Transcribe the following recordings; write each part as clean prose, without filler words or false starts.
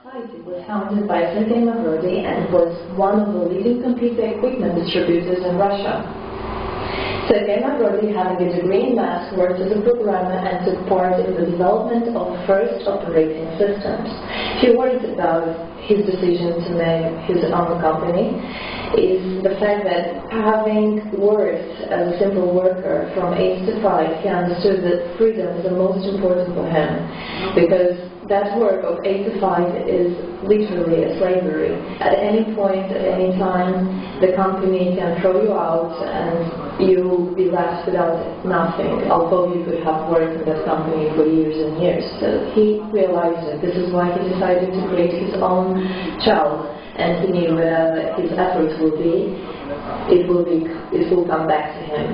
Society was founded by Sergei Mavrodi and was one of the leading computer equipment distributors in Russia. Sergei Mavrodi, having a degree in maths, worked as a programmer and took part in the development of first operating systems. Few words about his decision to make his own company is the fact that having worked as a simple worker from 8 to 5, he understood that freedom is the most important for him, because that work of 8 to 5 is literally a slavery. At any point, at any time, the company can throw you out and you'll be left without nothing, although you could have worked in that company for years and years. So he realized that this is why he decided to create his own child, and he knew whatever his efforts will be, it will come back to him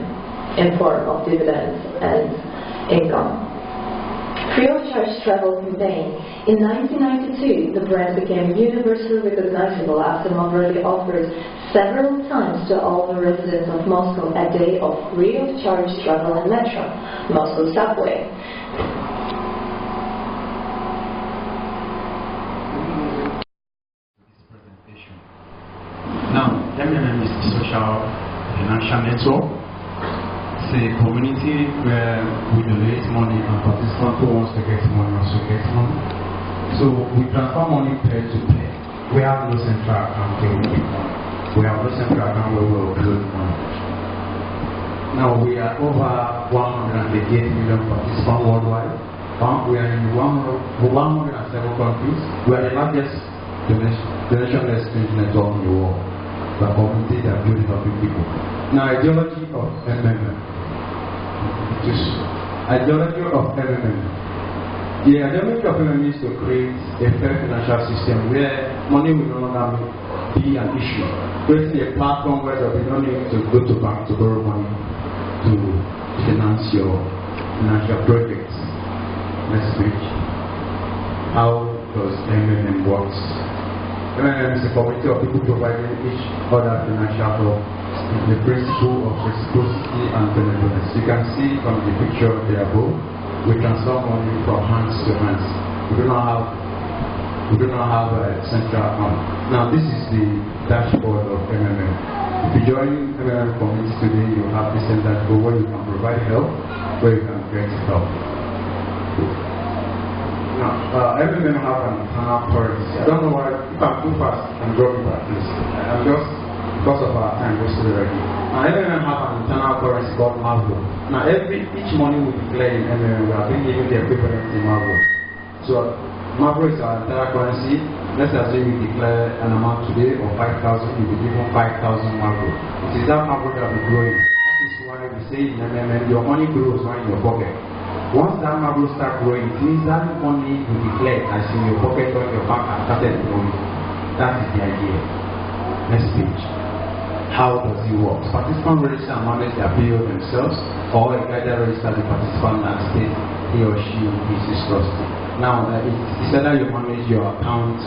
in form of dividends and income. Free of charge travel campaign. In 1992, the brand became universally recognizable after Mavrodi offered several times to all the residents of Moscow a day of free of charge travel in metro, Moscow subway. Now, MMM is a social financial network. It's a community where we donate money and participants who wants to get money also get money. So we transfer money pair to pair. We have no central account where we keep money. We have no central account where we upload money. Now we are over 188 million participants worldwide. We are in 107 countries. We are the largest donation exchange network in the world. The community that builds helping people. Now, ideology of MMM. Ideology of MMM. The ideology of MMM is to create a fair financial system where money will no longer be an issue. Creating a platform where there will be no need to go to bank to borrow money to finance your financial projects. Next page. How does MMM work? MMM is a community of people providing each other financial help. The principle of reciprocity and benevolence. You can see from the picture there above, we transfer money from hands to hands. We do not have a central account. Now this is the dashboard of MMM. If you join MMM community today, you have this dashboard where you can provide help, where you can get help. Now, MMM have an internal currency. I don't know why, if I'm too fast, I'm dropping that, please. I'm just, because of our time, we're still ready. Now, MMM have an internal currency called Marvel. Now, each money we declare in MMM, we are being given the equivalent in Marvel. So, Marvel is our internal currency. Let's assume we declare an amount today of 5,000, you'll be given 5,000 Marvel. It is that Marvel that will be growing. That is why we say in MMM, your money grows right in your pocket. Once that marble starts growing, it means that money you declare as in your pocket or your bank has started growing. That is the idea. Next page. How does it work? Participants register and manage their PO themselves, or a guide registers the participant and states he or she is his trustee. Now, it's either you manage your account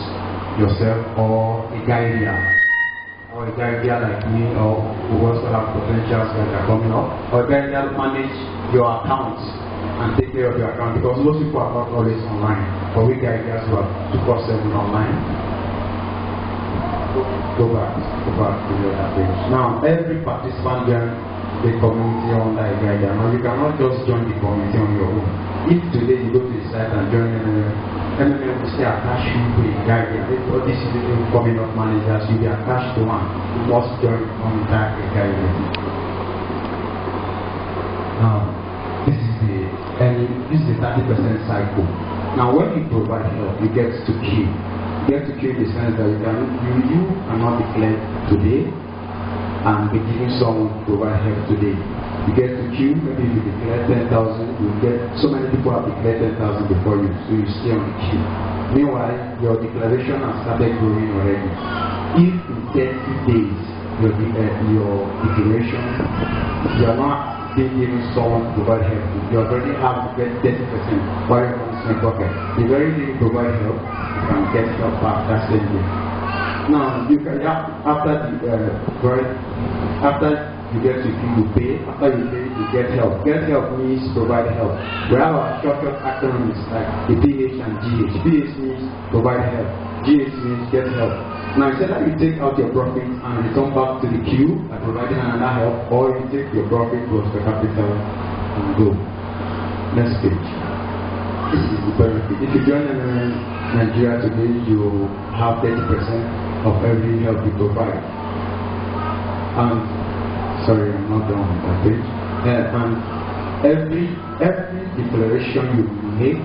yourself or a guide or a guide like me, or who also have potentials that are coming up, or a guide manage your account and take care of your account, because most people are not always online. But we guys who are 247 online. Go back to the other page. Now, every participant joins the community under a guide. Now, you cannot just join the community on your own. If today you go to the site and join MMM will stay attached to a guide. All these new coming up managers will be attached to one. You must join under a guide. Now, this is the 30% cycle. Now, when you provide help, you get to queue. You get to queue in the sense that you cannot declare today and be giving someone to provide help today. You get to queue, maybe if you declare 10,000, you get so many people have declared 10,000 before you, so you stay on the queue. Meanwhile, your declaration has started growing already. If in 30 days your declaration, you are not being given someone to provide help, you already have to get 30% while you're on the same pocket. The very day you provide help, you can get help back that same day. Now, you can after you get to you pay, after you pay, you get help. Get help means provide help. We have our structured acronyms like the PH and GH. PH means provide help. GH means get help. Now, it's either you take out your profit and return back to the queue by providing another help, or you take your profit plus the capital and go. Next page. This is the benefit. If you join MMM Nigeria today, you have 30% of every help you provide. And sorry, I'm not done with that page. And every declaration you make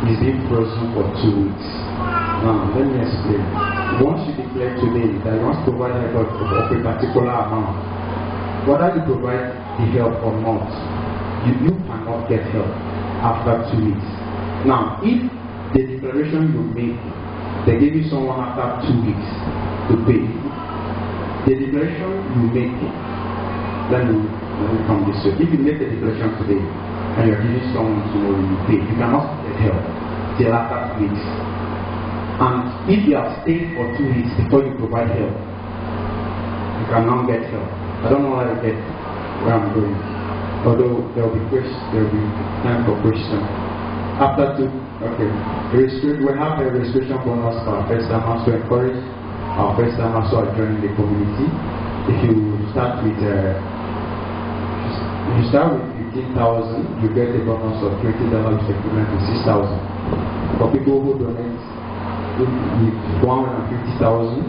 is being frozen for 2 weeks. Now, let me explain. Once you declare today that you want to provide help of a particular amount, whether you provide the help or not, you cannot get help after 2 weeks. Now, if the declaration you make, they give you someone after 2 weeks to pay, the declaration you make, let me come this way. If you make a declaration today and you're giving someone tomorrow you pay, you cannot get help till after 2 weeks. And if you have stayed for 2 weeks before you provide help, you cannot get help. I don't know how to get where I'm going. Although there will be time for questions. After 2, okay. We have a registration bonus for our first timers to encourage our first timers who are joining the community. If you start with 15,000, you get a bonus of $20, equivalent to 6,000. For people who donate with 150,000,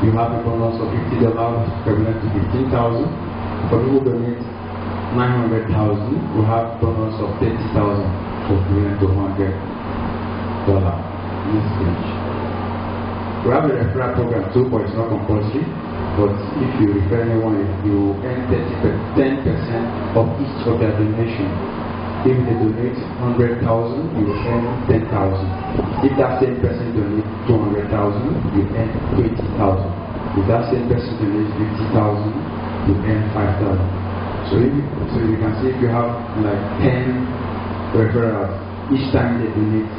you have a bonus of $50 equivalent to 15,000. For people who donate 900,000, you have a bonus of 30,000 equivalent to $100. Next page. We have a referral program too, but it's not compulsory. But if you refer anyone, you earn 10% of each of their donation. If they donate 100,000, you earn 10,000. If that same person donates 200,000, you earn 20,000. If that same person donates 50,000, you earn 5,000. So you can see if you have like 10 referrals, each time they donate,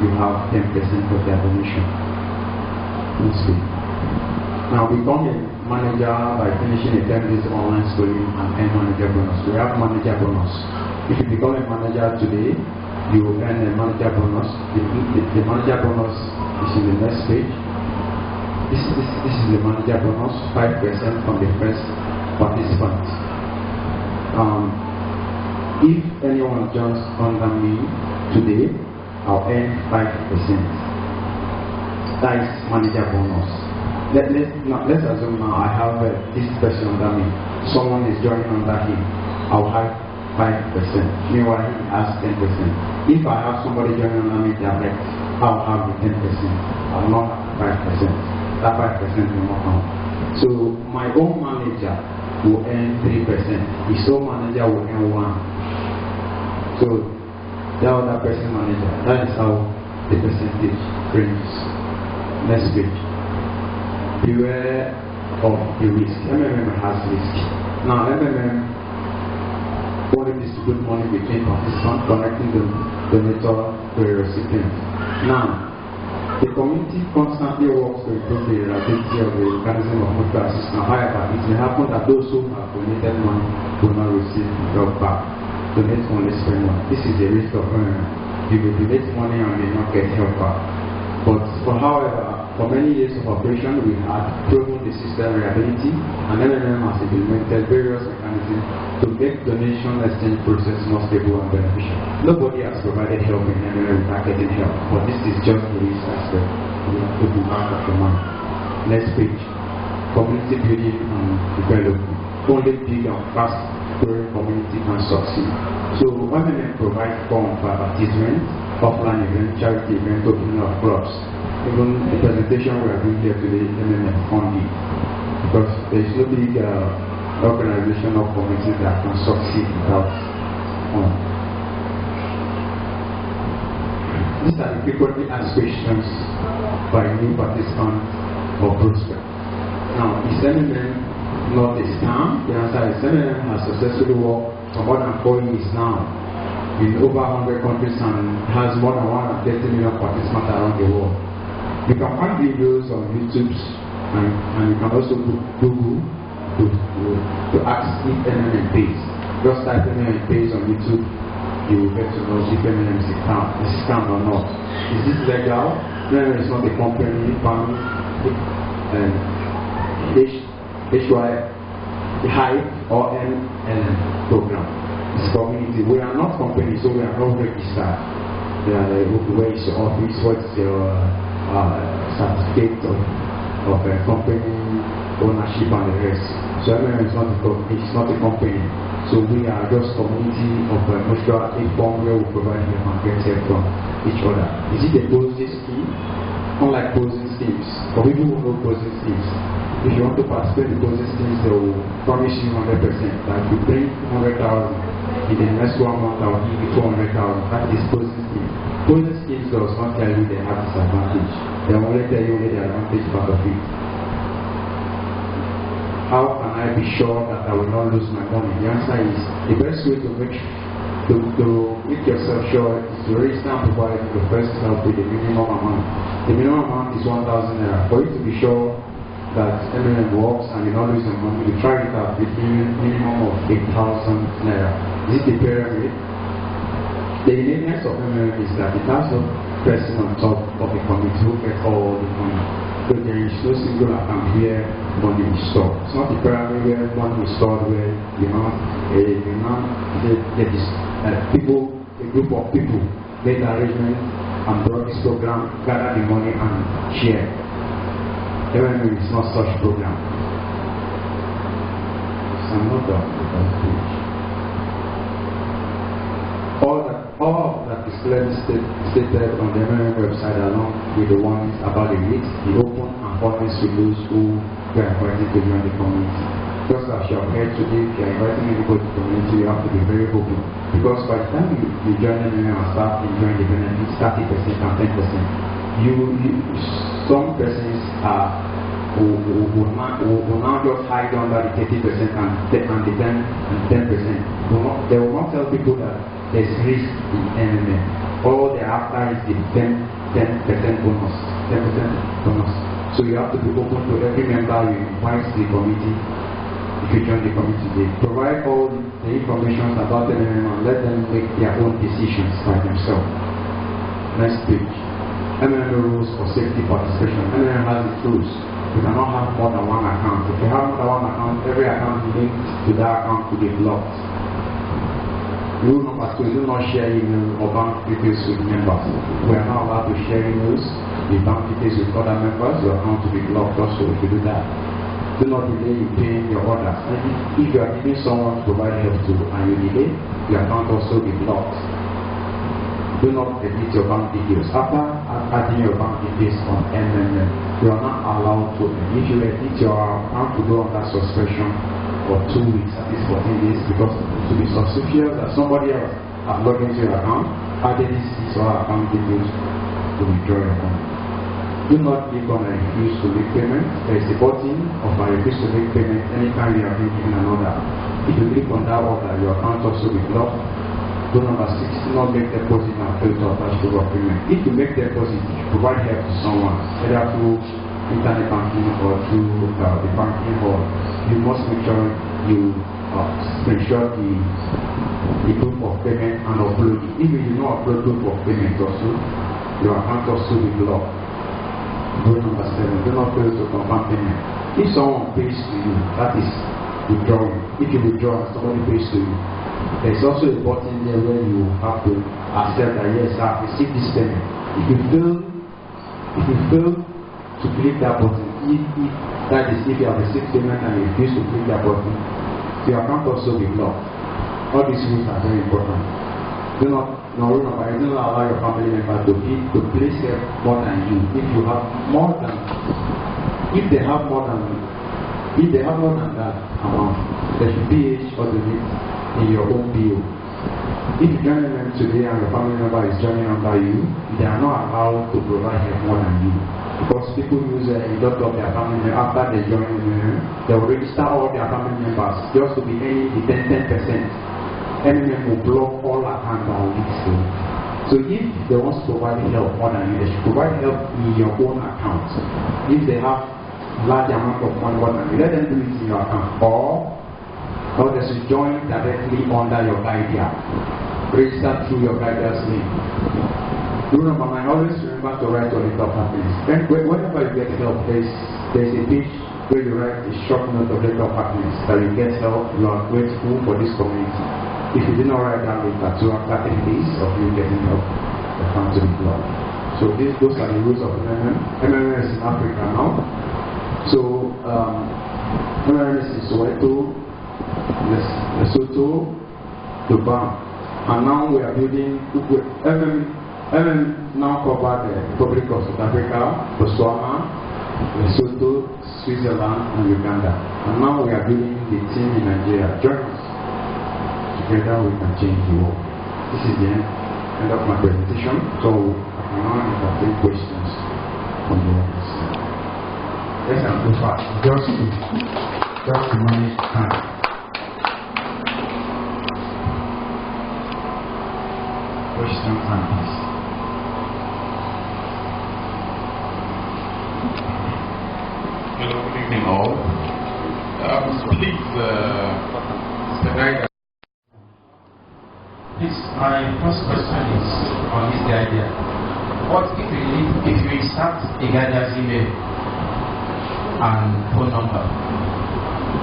you have 10% of their donation. Let's see. Now become a manager by finishing a 10 days online schooling and earn manager bonus. We have manager bonus. If you become a manager today, you will earn a manager bonus. The manager bonus is in the next page. This is the manager bonus, 5% from the first participant. If anyone joins under me today, I'll earn 5%. That is manager bonus. Let's assume now I have this person under me. Someone is joining under him. I'll have 5%. Meanwhile, he has 10%. If I have somebody joining under me direct, I'll have the 10%. I'll not have 5%. That 5% will not count. So my own manager will earn 3%. His own manager will earn 1%. So that other person manager. That is how the percentage ranges. Next page. Beware of the risk. MMM has risk. Now MMM only distribute money between participants, connecting the donator to the recipient. Now, the community constantly works to improve the reliability of the mechanism of mutual assistance. However, it may happen that those who have donated money will not receive the help back. Donate only, spend money. This is the risk of you will donate money and may not get help back. But for many years of operation, we have proven the system reliability, and MMM has implemented various mechanisms to make donation exchange process more stable and beneficial. Nobody has provided help in MMM without getting help, but this is just the risk aspect. We have to be back of the mind. Next page. Community building and development. Only big and fast growing community can succeed. So MMM provides form for advertisement, offline event, charity event, opening of clubs. Even the presentation we are doing here today, MMM funding, because there is no big organization or community that can succeed without funds. These are the frequently asked questions by new participants or prospects. Now, is MMM not a scam? The answer is MMM has successfully worked for more than 4 years now in over 100 countries and has more than 130 million participants around the world. You can find videos on YouTube and you can also Google to ask if MMM pays. Just type MMM pays on YouTube, you will get to know if MMM is a scam or not. Is this legal? MMM is not a company, bank, and HY or NLM program. It's community. We are not company, so we are not registered. Where is your office? What's your certificate of company ownership and the rest? So MMM is not a company. It's not a company. So we are just community of mutual aid fund where we provide help and get help from each other. Is it a posting scheme? Unlike posting schemes, for people who know posting schemes, if you want to participate in posting schemes, they will promise you 100%. Like you bring 100,000, in the next 1 month I will give you 400,000. That is posting scheme. Posting schemes does not tell you they have disadvantage. They only tell you the advantage part of it. How can I be sure that I will not lose my money? The answer is the best way to make yourself sure is to register and provide your first help with the minimum amount. The minimum amount is 1,000 naira. For you to be sure that MMM works and you not lose your money, you try it out with a minimum of 8,000 naira. Is it the pyramid? The uniqueness of MMM is that it has no person on top of the committee who gets all the money. So there is no single account where money is stored. It's not a pyramid where money is stored where a group of people made arrangement and brought this program, gather the money and share. MMM is not such program. It's another page. All that is clearly stated on the MMM website along with the ones about the risk, the open and honest with those who are invited to join the community. Just as you have heard today, if you are inviting anybody to the community, you have to be very open. Because by the time you join MMM and start enjoying the benefits, 30% and 10%, some persons will now just hide under the 30% and the 10%. They will not tell people that there's risk in MMM. All they're after is the 10% bonus. 10% bonus. So you have to be open to every member you invite to the committee. If you join the committee, they provide all the information about MMM and let them make their own decisions by themselves. Next page. MMM rules for safety participation. MMM has its rules. You cannot have more than one account. If you have more than one account, every account linked to that account will be blocked. Rule number 2, do not share email or bank details with members. We are not allowed to share emails with bank details with other members. Your account will be blocked also if you do that. Do not delay in paying your orders. If you are giving someone to provide help to and you delay, your account also will be blocked. Do not edit your bank details. After adding your bank details on MMM, you are not allowed to. If you edit your account to go under suspension for 2 weeks, at least 14 days, because to be suspicious that somebody else has logged into your account, added his or her account details to withdraw your money. Do not click on a refuse to make payment. There is a button of a refuse to make payment anytime you are making an order. If you click on that order, your account also will be blocked. Rule number 6, do not make deposit and fail to attach to your payment. If you make deposit, you provide help to someone, either through internet banking or through the banking, or you must make sure you screenshot the proof of payment and upload it. If you do not upload proof of payment also, your account also will be blocked. Rule number 7, do not fail to confirm payment. If someone pays to you, that is withdrawing. If you withdraw and somebody pays to you, there is also a button there where you have to accept that yes, I have received this payment. If you fail to click that button, if you have received payment and you refuse to click that button, your account also will be blocked. All these rules are very important. Do not allow your family member to place help more than you. If they have more than that amount, there should be each other in your own PO. If you join them today and your family member is joining under you, they are not allowed to provide help more than you. Because people use a lot of their family members after they join them, they will register all their family members just to be earning the 10%. MMM will block all accounts that will lead to. So if they want to provide help more than you, they should provide help in your own account. If they have large amount of money more than you, let them do it in your account. Or they should join directly under your guide. Register through your guide's name. Remember, I always remember to write on the top happiness. Then whenever you get help, there's a page where you write a short note of letter of happiness that you get help, you are grateful for this community. If you did not write down later, so after 8 days of you getting help, the account will be blocked. So those are the rules of MMM. MMM is in Africa now. So MMM is in Soweto, Lesotho, Dubai. And now we are building MMM now cover the Republic of South Africa, Botswana, Lesotho, Switzerland, and Uganda. And now we are building the team in Nigeria. Join us. Together we can change the world. This is the end of my presentation. So I can now entertain questions from the audience. Yes, I'm too fast. Just to manage time. Question time, please. Hello, good evening all. Please, Mr. Geiger. Please, my first question is on this idea. What if you insert a guardian's email and phone number,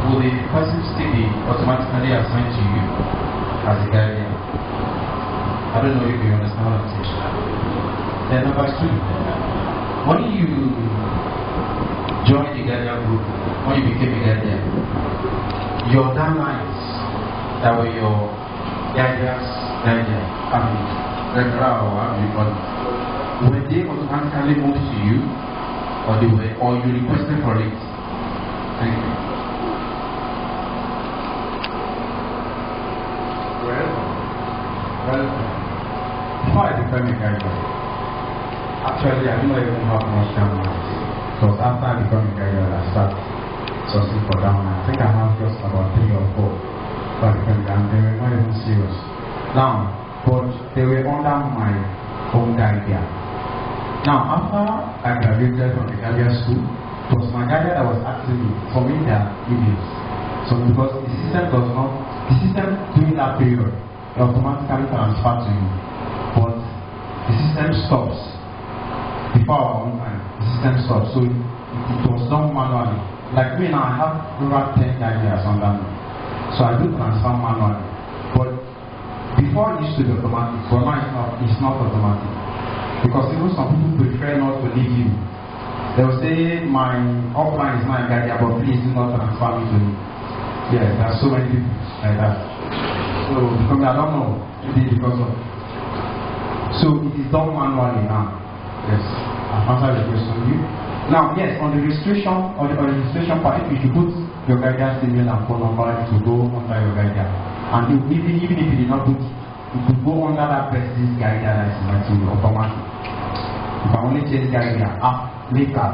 will the person still be automatically assigned to you as a guardian? I don't know if you understand what I'm saying. Then number 2, when you joined the guardian group, when you became a guardian, your downlines that were your guardians, referral or were they automatically moved to you, or you requested for it? Thank you. Well, before I became a guardian, actually I didn't even have much downlines. Because after I became a guardian, I started sourcing for downline. I think I have just about 3 or 4. But they were not even serious. Now, but they were under my own guardian. Now, after I graduated from the guardian school, it was my guardian that was asking me for me their emails. So because the system during that period automatically transfer to you, but the system stops before our own time. The system stops, so it was done manually. Like me now, I have over 10 guardians under me, so I do transfer manually. But before it used to be automatic, but now it's not automatic, because even some people prefer not to leave you. They will say my offline is not a guardian, but please do not transfer me to me. Yeah, there are so many people like that. So, because I don't know, maybe because of. So, it is done manually now. Yes, I've answered the question to you. Now, yes, on the registration, on the registration part, if you put your guardian's email and phone number, it will go under your guardian. And even if you did not put it, it will go under that person's guardian that is automatic. You can only change guardian later.